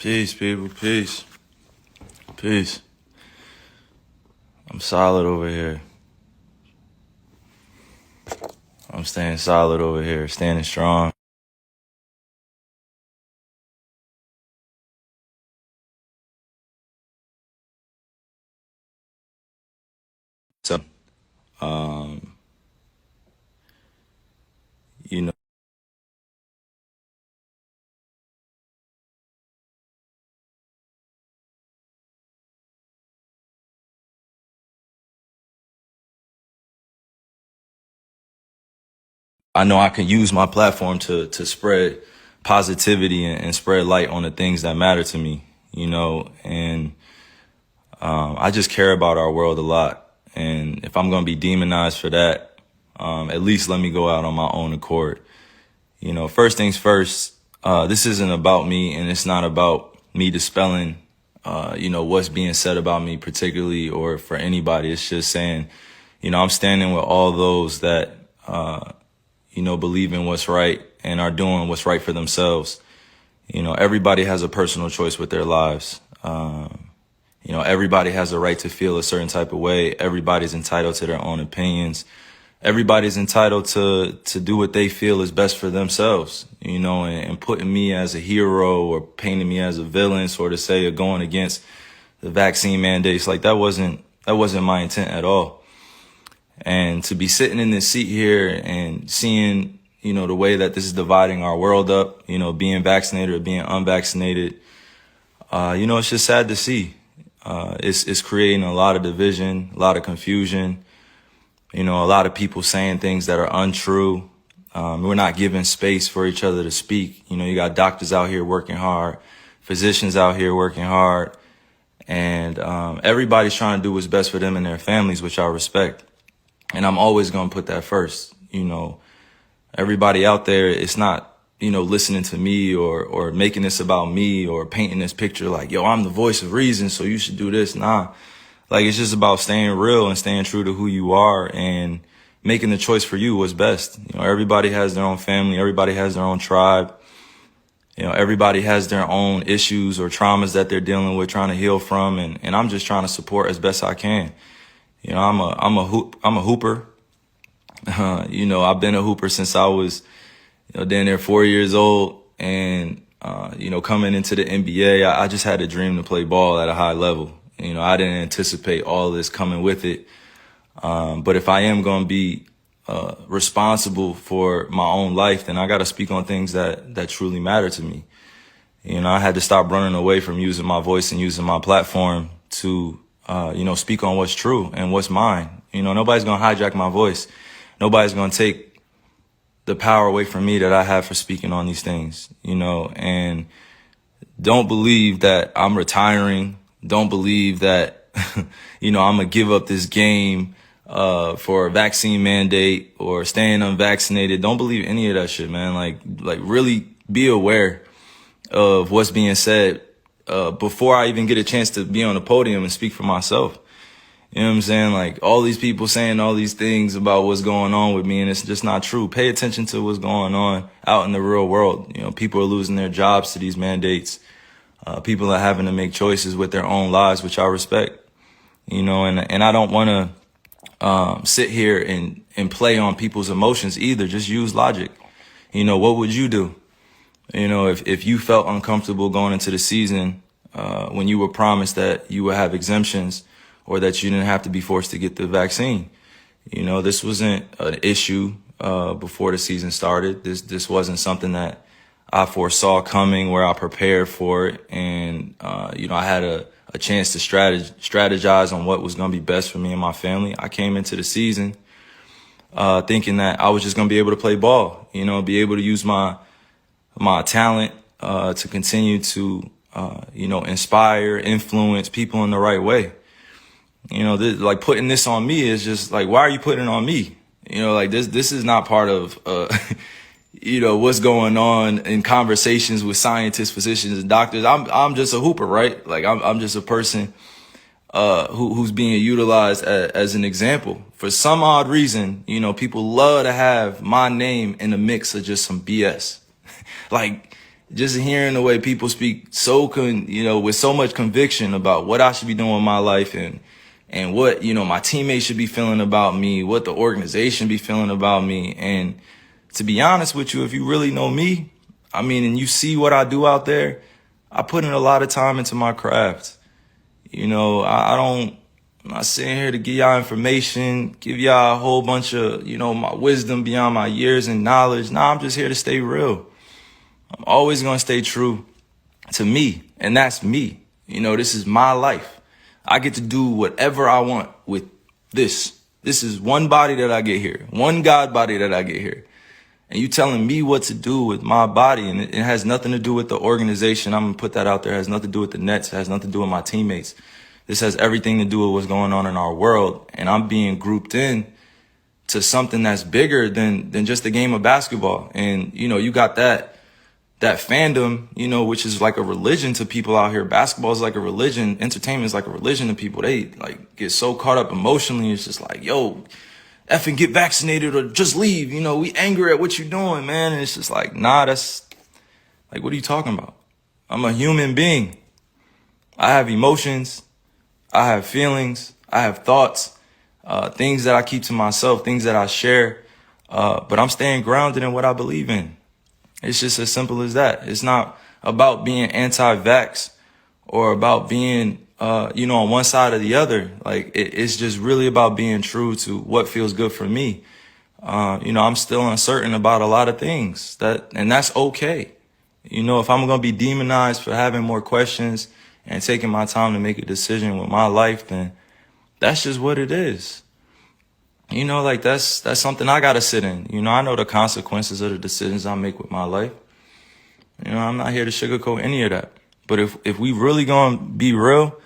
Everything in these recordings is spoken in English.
Peace, people. Peace. Peace. I'm solid over here. I'm staying solid over here, standing strong. So, um, you know, I know I can use my platform to spread positivity and spread light on the things that matter to me, and I just care about our world a lot. And if I'm going to be demonized for that, at least let me go out on my own accord. First things first, this isn't about me, and it's not about me dispelling, what's being said about me particularly or for anybody. It's just saying, I'm standing with all those that, believe in what's right and are doing what's right for themselves. Everybody has a personal choice with their lives. Everybody has a right to feel a certain type of way. Everybody's entitled to their own opinions. Everybody's entitled to do what they feel is best for themselves, and putting me as a hero or painting me as a villain, sort of say, or going against the vaccine mandates, like that wasn't my intent at all. And to be sitting in this seat here and seeing, the way that this is dividing our world up, being vaccinated or being unvaccinated, it's just sad to see. It's creating a lot of division, a lot of confusion. A lot of people saying things that are untrue. We're not giving space for each other to speak. You got doctors out here working hard, physicians out here working hard, and everybody's trying to do what's best for them and their families, which I respect. And I'm always going to put that first. Everybody out there, it's not, listening to me or making this about me or painting this picture like, yo, I'm the voice of reason, so you should do this. Nah. Like, it's just about staying real and staying true to who you are and making the choice for you what's best. Everybody has their own family. Everybody has their own tribe. Everybody has their own issues or traumas that they're dealing with, trying to heal from. And I'm just trying to support as best I can. I'm a hooper. I've been a hooper since I was, down there 4 years old. And, coming into the NBA, I just had a dream to play ball at a high level. I didn't anticipate all this coming with it. But if I am going to be responsible for my own life, then I got to speak on things that truly matter to me. I had to stop running away from using my voice and using my platform to, speak on what's true and what's mine. Nobody's going to hijack my voice. Nobody's going to take the power away from me that I have for speaking on these things, and don't believe that I'm retiring. Don't believe that, I'm going to give up this game for a vaccine mandate or staying unvaccinated. Don't believe any of that shit, man. Like really be aware of what's being said before I even get a chance to be on the podium and speak for myself. You know what I'm saying? Like, all these people saying all these things about what's going on with me, and it's just not true. Pay attention to what's going on out in the real world. People are losing their jobs to these mandates. People are having to make choices with their own lives, which I respect, and I don't want to sit here and play on people's emotions either. Just use logic. What would you do? If you felt uncomfortable going into the season when you were promised that you would have exemptions or that you didn't have to be forced to get the vaccine. This wasn't an issue before the season started. This wasn't something that I foresaw coming, where I prepared for it. And, I had a chance to strategize on what was going to be best for me and my family. I came into the season thinking that I was just going to be able to play ball, be able to use my talent to continue to, inspire, influence people in the right way. Like, putting this on me is just like, why are you putting it on me? This is not part of, what's going on in conversations with scientists, physicians, and doctors. I'm just a hooper, right? Like, I'm just a person, who's being utilized as an example. For some odd reason, people love to have my name in the mix of just some BS. Like, just hearing the way people speak with so much conviction about what I should be doing with my life and what, my teammates should be feeling about me, what the organization be feeling about me. And to be honest with you, if you really know me, and you see what I do out there, I put in a lot of time into my craft. I'm not sitting here to give y'all information, give y'all a whole bunch of, my wisdom beyond my years and knowledge. Nah, I'm just here to stay real. I'm always going to stay true to me, and that's me. This is my life. I get to do whatever I want with this. This is one body that I get here, one God body that I get here. And you telling me what to do with my body, and it has nothing to do with the organization. I'm going to put that out there. It has nothing to do with the Nets. It has nothing to do with my teammates. This has everything to do with what's going on in our world. And I'm being grouped in to something that's bigger than just a game of basketball. And, you got that fandom, which is like a religion to people out here. Basketball is like a religion. Entertainment is like a religion to people. They get so caught up emotionally. It's just like, yo, effing get vaccinated or just leave. We angry at what you're doing, man. And it's just like, nah, that's like, what are you talking about? I'm a human being. I have emotions. I have feelings. I have thoughts, things that I keep to myself, things that I share. But I'm staying grounded in what I believe in. It's just as simple as that. It's not about being anti-vax or about being, on one side or the other. Like, it's just really about being true to what feels good for me. I'm still uncertain about a lot of things and that's okay. If I'm going to be demonized for having more questions and taking my time to make a decision with my life, then that's just what it is. That's something I got to sit in. I know the consequences of the decisions I make with my life. I'm not here to sugarcoat any of that. But if we really going to be real,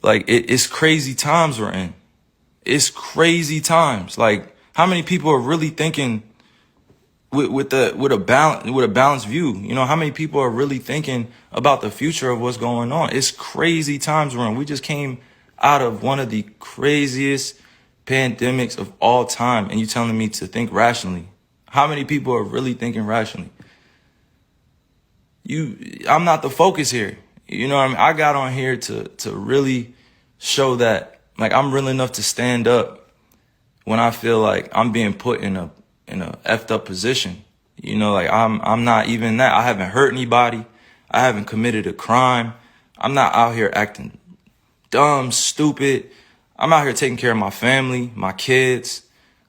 it's crazy times we're in. It's crazy times. Like, how many people are really thinking with a balanced view? How many people are really thinking about the future of what's going on? It's crazy times we're in. We just came out of one of the craziest pandemics of all time, and you telling me to think rationally. How many people are really thinking rationally? I'm not the focus here. I got on here to really show that, like, I'm real enough to stand up when I feel like I'm being put in a effed up position. I'm not even that. I haven't hurt anybody. I haven't committed a crime. I'm not out here acting dumb, stupid. I'm out here taking care of my family, my kids.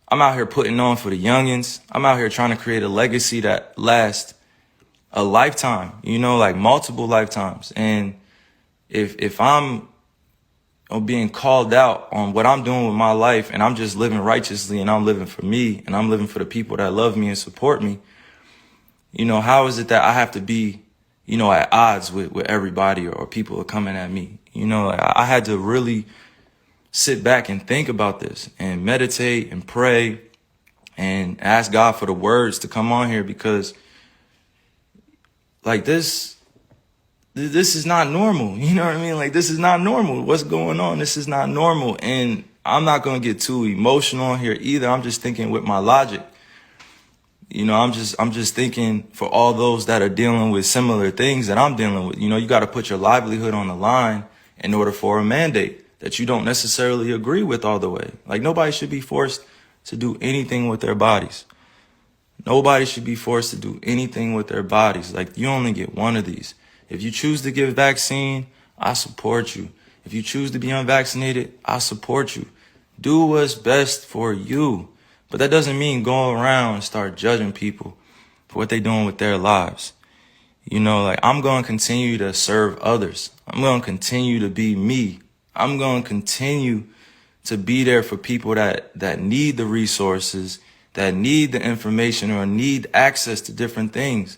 I'm out here putting on for the youngins. I'm out here trying to create a legacy that lasts a lifetime, multiple lifetimes. And if I'm being called out on what I'm doing with my life, and I'm just living righteously, and I'm living for me, and I'm living for the people that love me and support me, how is it that I have to be, at odds with everybody or people who are coming at me? I had to really sit back and think about this and meditate and pray and ask God for the words to come on here, because this is not normal. You know what I mean? This is not normal. What's going on? This is not normal. And I'm not going to get too emotional here either. I'm just thinking with my logic. I'm just thinking for all those that are dealing with similar things that I'm dealing with. You got to put your livelihood on the line in order for a mandate that you don't necessarily agree with all the way. Nobody should be forced to do anything with their bodies. Nobody should be forced to do anything with their bodies. You only get one of these. If you choose to get vaccine, I support you. If you choose to be unvaccinated, I support you. Do what's best for you. But that doesn't mean go around and start judging people for what they're doing with their lives. I'm going to continue to serve others. I'm going to continue to be me. I'm going to continue to be there for people that need the resources, that need the information or need access to different things.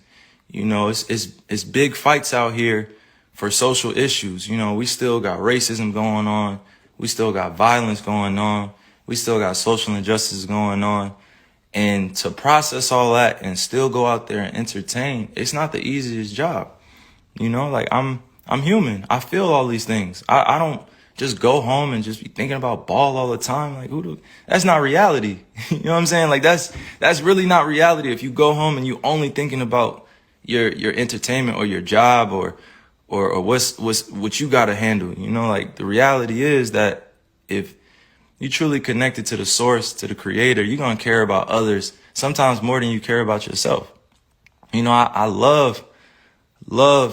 It's big fights out here for social issues. We still got racism going on. We still got violence going on. We still got social injustices going on. And to process all that and still go out there and entertain, it's not the easiest job. I'm human. I feel all these things. I don't just go home and just be thinking about ball all the time. That's not reality. You know what I'm saying? That's really not reality. If you go home and you only thinking about your entertainment or your job or what you got to handle. You know, like the reality is that if you truly connected to the source, to the creator, you're going to care about others sometimes more than you care about yourself. You know, I love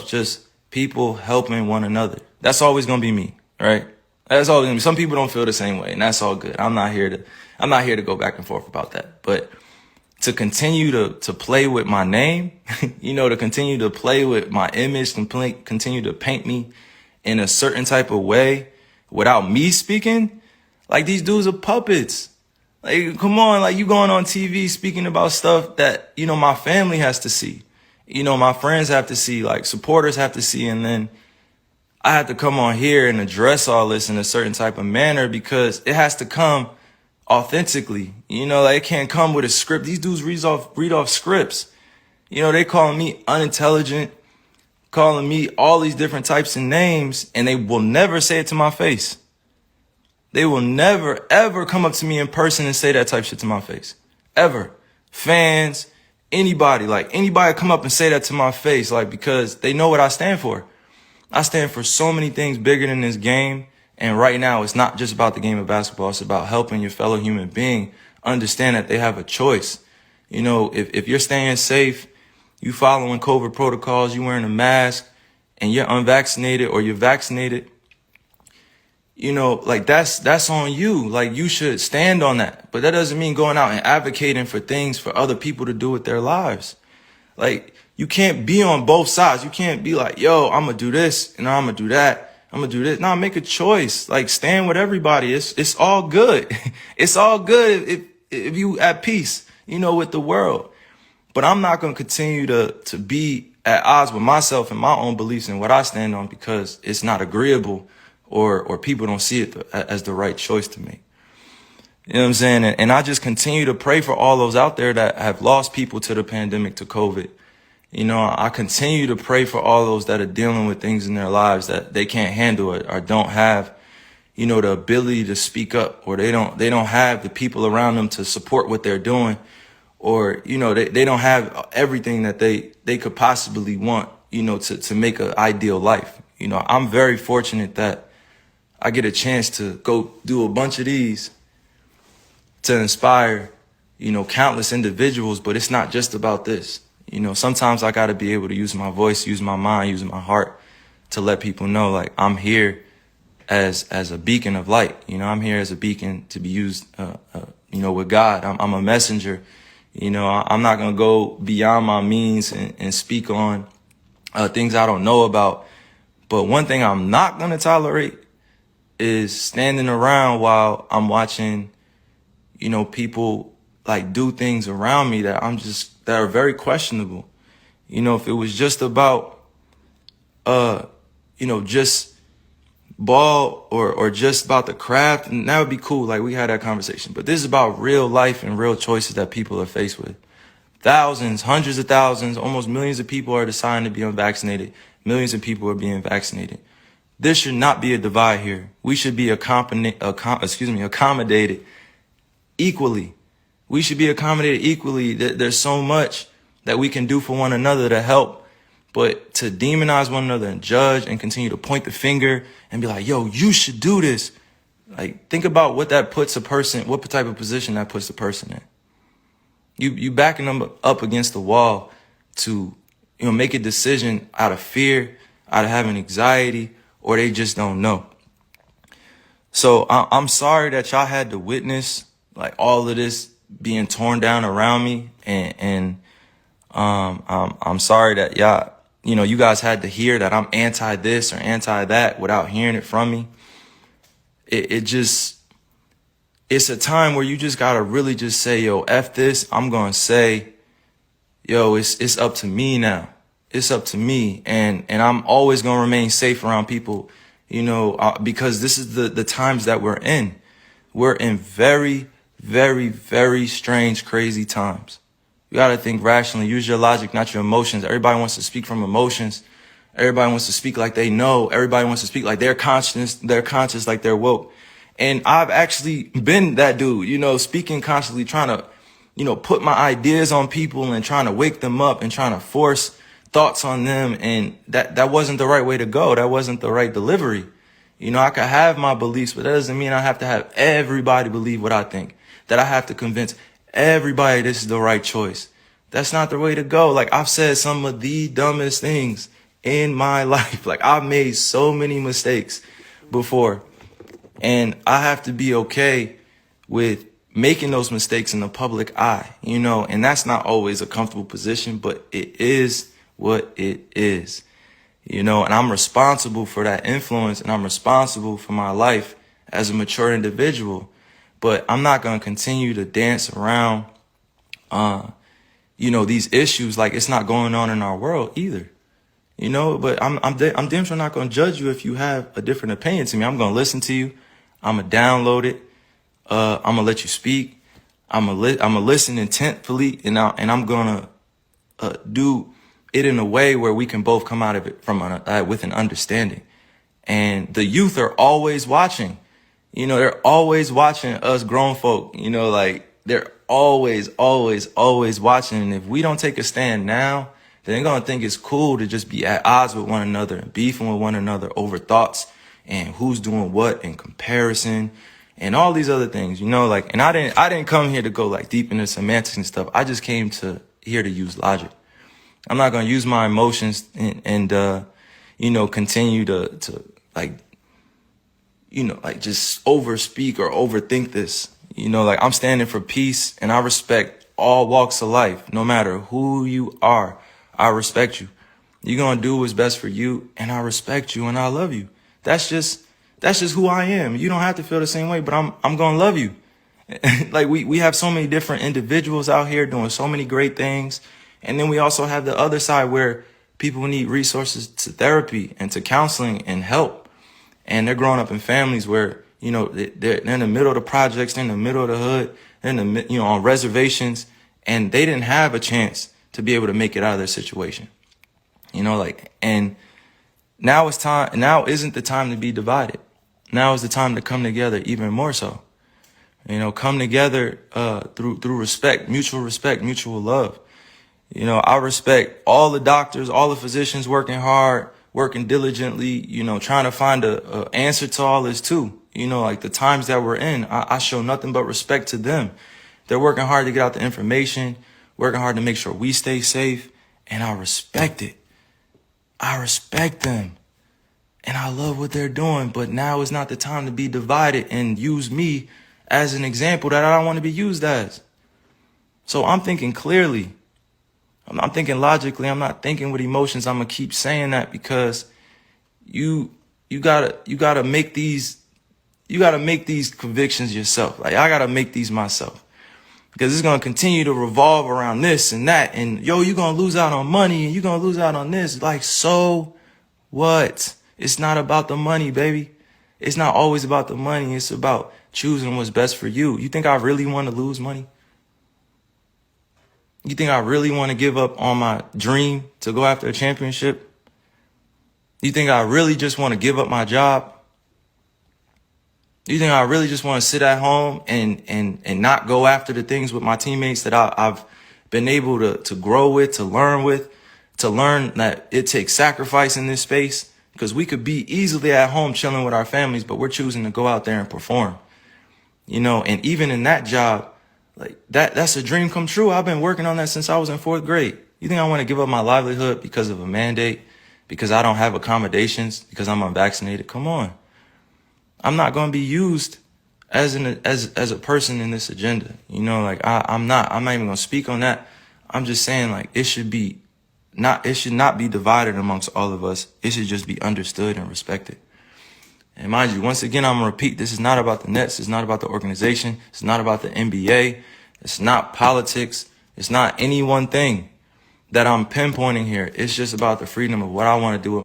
just people helping one another. That's always going to be me, right? That's always going to be. Some people don't feel the same way, and that's all good. I'm not here to go back and forth about that. But to continue to play with my name, you know, to continue to play with my image, continue to paint me in a certain type of way without me speaking, like these dudes are puppets. Like, come on, like you going on TV speaking about stuff that, you know, my family has to see, you know, my friends have to see, like supporters have to see. And then I have to come on here and address all this in a certain type of manner because it has to come authentically. You know, like it can't come with a script. These dudes read off scripts. You know, they calling me unintelligent, calling me all these different types of names, and they will never say it to my face. They will never, ever come up to me in person and say that type of shit to my face. Ever. Fans, anybody come up and say that to my face, like, because they know what I stand for. I stand for so many things bigger than this game. And right now, it's not just about the game of basketball. It's about helping your fellow human being understand that they have a choice. You know, if you're staying safe, you following COVID protocols, you wearing a mask, and you're unvaccinated or you're vaccinated, you know, like that's on you. Like you should stand on that. But that doesn't mean going out and advocating for things for other people to do with their lives. Like you can't be on both sides. You can't be like, yo, I'm going to do this and I'm going to do that. I'm going to do this. No, make a choice. Like stand with everybody. It's all good. It's all good if you at peace, you know, with the world. But I'm not going to continue to be at odds with myself and my own beliefs and what I stand on because it's not agreeable or people don't see it as the right choice to make. You know what I'm saying? And I just continue to pray for all those out there that have lost people to the pandemic, to COVID. You know, I continue to pray for all those that are dealing with things in their lives that they can't handle it or don't have, you know, the ability to speak up, or they don't have the people around them to support what they're doing, or, you know, they don't have everything that they could possibly want, you know, to make an ideal life. You know, I'm very fortunate that I get a chance to go do a bunch of these to inspire, you know, countless individuals, but it's not just about this. You know, sometimes I got to be able to use my voice, use my mind, use my heart to let people know, like, I'm here as a beacon of light. You know, I'm here as a beacon to be used, you know, with God. I'm a messenger. You know, I'm not going to go beyond my means and speak on things I don't know about. But one thing I'm not going to tolerate is standing around while I'm watching, you know, people like do things around me that that are very questionable. You know, if it was just about, you know, just ball or just about the craft, and that would be cool. Like we had that conversation, but this is about real life and real choices that people are faced with. Thousands, hundreds of thousands, almost millions of people are deciding to be unvaccinated. Millions of people are being vaccinated. There should not be a divide here. We should be accommodated equally. We should be accommodated equally. There's so much that we can do for one another to help, but to demonize one another and judge and continue to point the finger and be like, yo, you should do this. Like, think about what that puts a person, what type of position that puts the person in. You backing them up against the wall to, you know, make a decision out of fear, out of having anxiety, or they just don't know. So I'm sorry that y'all had to witness like all of this being torn down around me, and I'm sorry that y'all, you know, you guys had to hear that I'm anti this or anti that without hearing it from me. It's a time where you just gotta really just say, yo, F this. I'm gonna say, yo, it's up to me now. It's up to me, and I'm always gonna remain safe around people, you know, because this is the times that we're in. We're in very, very, very strange, crazy times. You gotta think rationally. Use your logic, not your emotions. Everybody wants to speak from emotions. Everybody wants to speak like they know. Everybody wants to speak like they're conscious, like they're woke. And I've actually been that dude, you know, speaking constantly, trying to, you know, put my ideas on people and trying to wake them up and trying to force thoughts on them, and that wasn't the right way to go. That wasn't the right delivery. You know, I could have my beliefs, but that doesn't mean I have to have everybody believe what I think, that I have to convince everybody this is the right choice. That's not the way to go. Like, I've said some of the dumbest things in my life. Like, I've made so many mistakes before, and I have to be okay with making those mistakes in the public eye, you know, and that's not always a comfortable position, but it is what it is, you know, and I'm responsible for that influence, and I'm responsible for my life as a mature individual. But I'm not going to continue to dance around, you know, these issues like it's not going on in our world either. You know, but I'm damn sure not going to judge you if you have a different opinion to me. I'm going to listen to you. I'm going to download it. I'm going to let you speak. I'm going to listen intentfully, and I'm going to do it in a way where we can both come out of it with an understanding. And the youth are always watching. You know, they're always watching us grown folk. You know, like, they're always, always, always watching. And if we don't take a stand now, then they're going to think it's cool to just be at odds with one another and beefing with one another over thoughts and who's doing what in comparison and all these other things, you know, like, and I didn't come here to go like deep into semantics and stuff. I just came here to use logic. I'm not going to use my emotions and you know, continue to like, you know, like just overspeak or overthink this. You know, like, I'm standing for peace, and I respect all walks of life, no matter who you are. I respect you. You're going to do what's best for you, and I respect you, and I love you. That's just who I am. You don't have to feel the same way, but I'm going to love you. Like, we have so many different individuals out here doing so many great things. And then we also have the other side where people need resources to therapy and to counseling and help. And they're growing up in families where, you know, they're in the middle of the projects, they're in the middle of the hood, they're in the, you know, on reservations, and they didn't have a chance to be able to make it out of their situation. You know, like, and now isn't the time to be divided. Now is the time to come together even more so. You know, come together through respect, mutual love. You know, I respect all the doctors, all the physicians working hard, working diligently, you know, trying to find a answer to all this too. You know, like, the times that we're in, I show nothing but respect to them. They're working hard to get out the information, working hard to make sure we stay safe, and I respect it. I respect them, and I love what they're doing, but now is not the time to be divided and use me as an example that I don't want to be used as. So I'm thinking clearly. I'm thinking logically. I'm not thinking with emotions. I'm going to keep saying that because you gotta make these convictions yourself. Like, I gotta make these myself, because it's gonna continue to revolve around this and that, and yo, you're gonna lose out on money, and you're gonna lose out on this. Like, so what? It's not about the money, baby. It's not always about the money. It's about choosing what's best for you. You think I really want to lose money? You think I really want to give up on my dream to go after a championship? You think I really just want to give up my job? You think I really just want to sit at home and not go after the things with my teammates that I've been able to grow with, to learn that it takes sacrifice in this space? Because we could be easily at home chilling with our families, but we're choosing to go out there and perform. You know, and even in that job, like, that's a dream come true. I've been working on that since I was in 4th grade. You think I want to give up my livelihood because of a mandate? Because I don't have accommodations? Because I'm unvaccinated? Come on. I'm not going to be used as a person in this agenda. You know, like, I'm not even going to speak on that. I'm just saying, like, it should not be divided amongst all of us. It should just be understood and respected. And mind you, once again, I'm going to repeat, this is not about the Nets. It's not about the organization. It's not about the NBA. It's not politics. It's not any one thing that I'm pinpointing here. It's just about the freedom of what I want to do.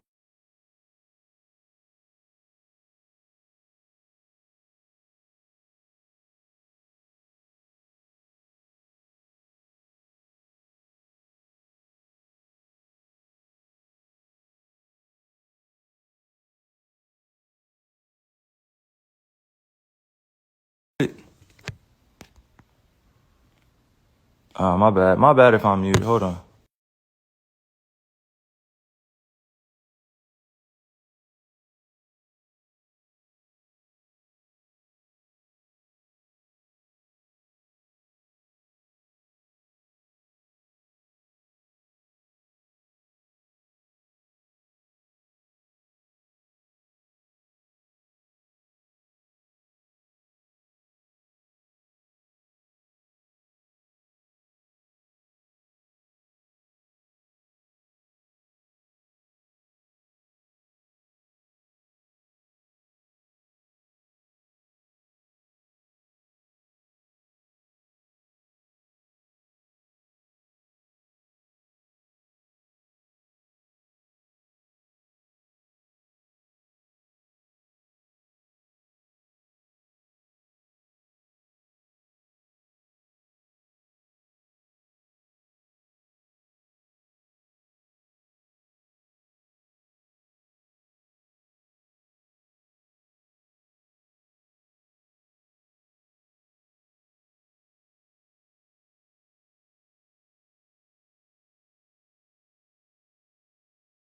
My bad. My bad if I'm muted. Hold on.